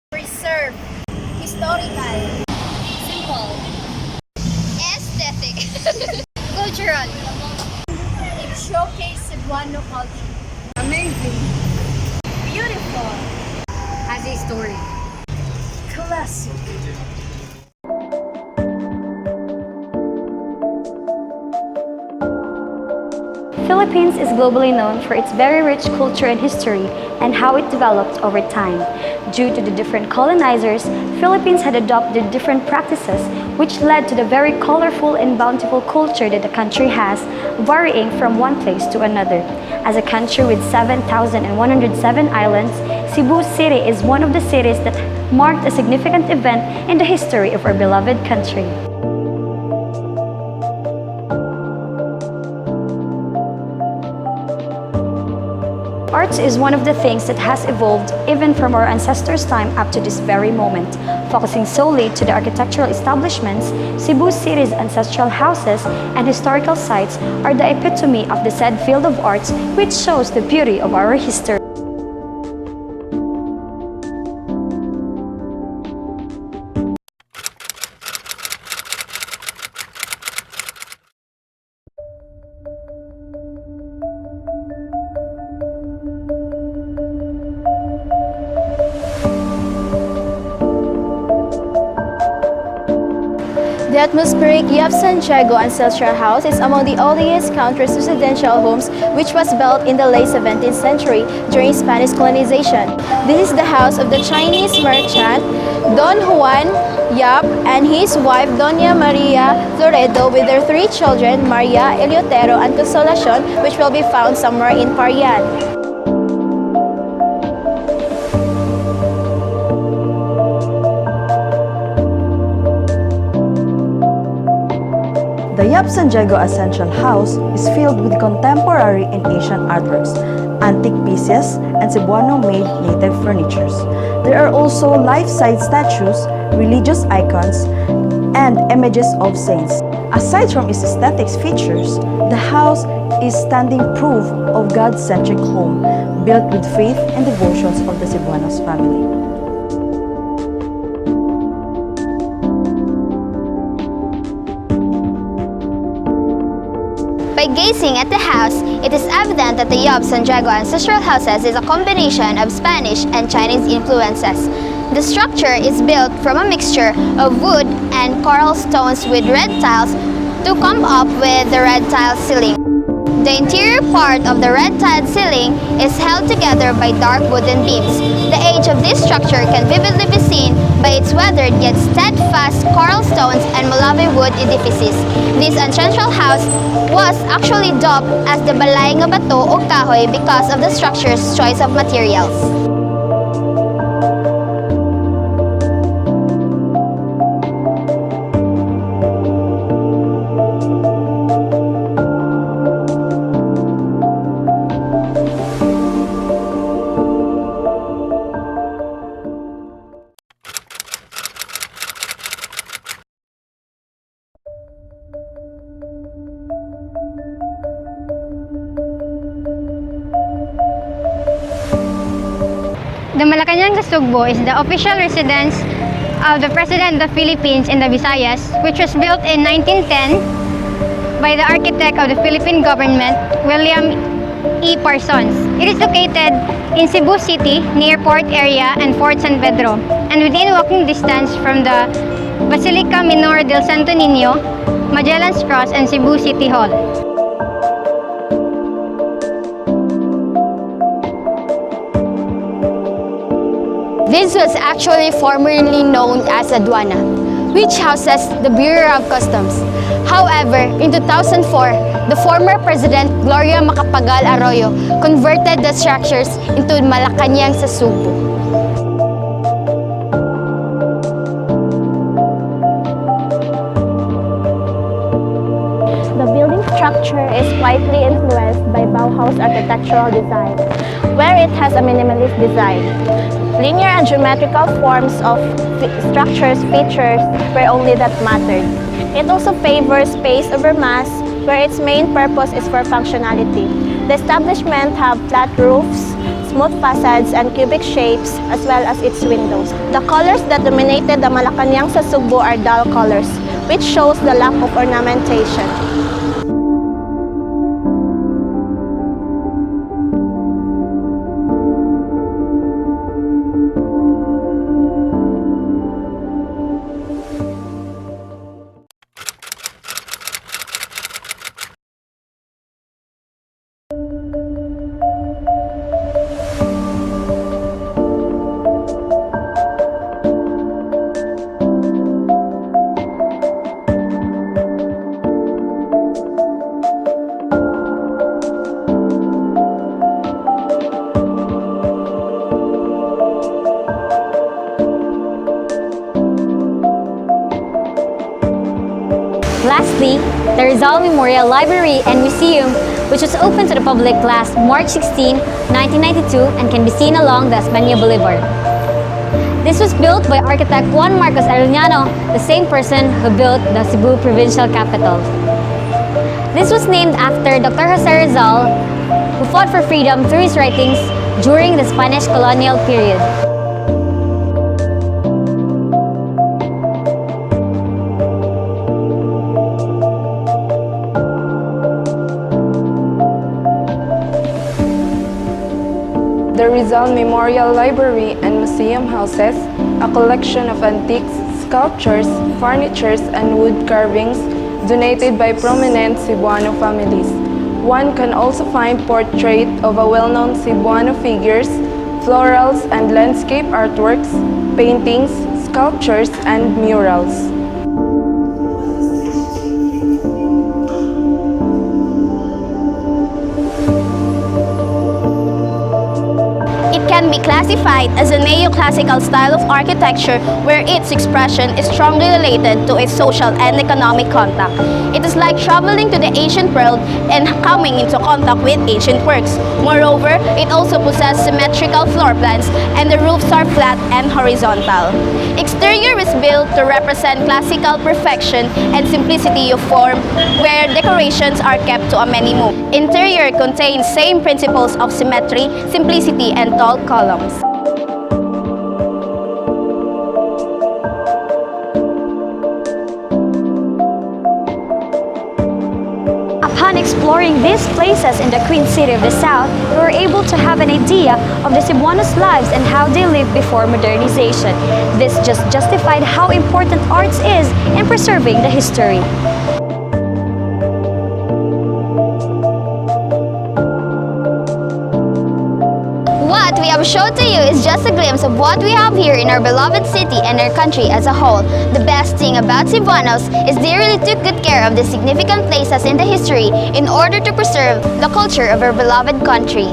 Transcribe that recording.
Preserve, historical, simple, aesthetic, cultural. It showcases Cebuano culture. Amazing, beautiful, has a story. Classic. Philippines is globally known for its very rich culture and history and how it developed over time. Due to the different colonizers, Philippines had adopted different practices which led to the very colorful and bountiful culture that the country has, varying from one place to another. As a country with 7,107 islands, Cebu City is one of the cities that marked a significant event in the history of our beloved country. Arts is one of the things that has evolved even from our ancestors' time up to this very moment. Focusing solely to the architectural establishments, Cebu City's ancestral houses and historical sites are the epitome of the said field of arts, which shows the beauty of our history. The atmospheric Yap Santiago Ancestral House is among the oldest country's residential homes, which was built in the late 17th century during Spanish colonization. This is the house of the Chinese merchant Don Juan Yap and his wife Doña Maria Loredo with their three children, Maria, Eliotero, and Consolacion, which will be found somewhere in Parian. The Yap Santiago Essential House is filled with contemporary and Asian artworks, antique pieces, and Cebuano-made native furnitures. There are also life-size statues, religious icons, and images of saints. Aside from its aesthetic features, the house is standing proof of God-centric home, built with faith and devotions of the Cebuanos family. By gazing at the house, it is evident that the Yap Santiago Ancestral Houses is a combination of Spanish and Chinese influences. The structure is built from a mixture of wood and coral stones with red tiles to come up with the red tile ceiling. The interior part of the red tiled ceiling is held together by dark wooden beams. The age of this structure can vividly be seen by its weathered yet steadfast coral stones and Malave wood edifices. This ancestral house was actually dubbed as the Balayng nga Bato o Kahoy because of the structure's choice of materials. The Malacañang Sugbo is the official residence of the President of the Philippines in the Visayas, which was built in 1910 by the architect of the Philippine government, William E. Parsons. It is located in Cebu City, near Port area and Fort San Pedro, and within walking distance from the Basilica Minor del Santo Niño, Magellan's Cross, and Cebu City Hall. This was actually formerly known as Aduana, which houses the Bureau of Customs. However, in 2004, the former President Gloria Macapagal Arroyo converted the structures into Malacañang sa Sugbo. architecture is quietly influenced by Bauhaus architectural design, where it has a minimalist design. Linear and geometrical forms of structures features where only that mattered. It also favors space over mass, where its main purpose is for functionality. The establishment have flat roofs, smooth facades, and cubic shapes, as well as its windows. The colors that dominated the Malacañang sa Cebu are dull colors, which shows the lack of ornamentation. Lastly, the Rizal Memorial Library and Museum, which was opened to the public last March 16, 1992 and can be seen along the Espana Boulevard. This was built by architect Juan Marcos Arellano, the same person who built the Cebu provincial capital. This was named after Dr. Jose Rizal, who fought for freedom through his writings during the Spanish colonial period. The Rizal Memorial Library and Museum houses a collection of antiques, sculptures, furnitures, and wood carvings donated by prominent Cebuano families. One can also find portraits of a well-known Cebuano figures, florals and landscape artworks, paintings, sculptures, and murals. Can be classified as a neoclassical style of architecture where its expression is strongly related to its social and economic contact. It is like traveling to the ancient world and coming into contact with ancient works. Moreover, it also possesses symmetrical floor plans and the roofs are flat and horizontal. Exterior is built to represent classical perfection and simplicity of form where decorations are kept to a minimum. Interior contains same principles of symmetry, simplicity, and tall columns. Upon exploring these places in the Queen City of the South, we were able to have an idea of the Cebuanos' lives and how they lived before modernization. This just justified how important arts is in preserving the history. What we have shown to you is just a glimpse of what we have here in our beloved city and our country as a whole. The best thing about Cebuanos is they really took good care of the significant places in the history in order to preserve the culture of our beloved country.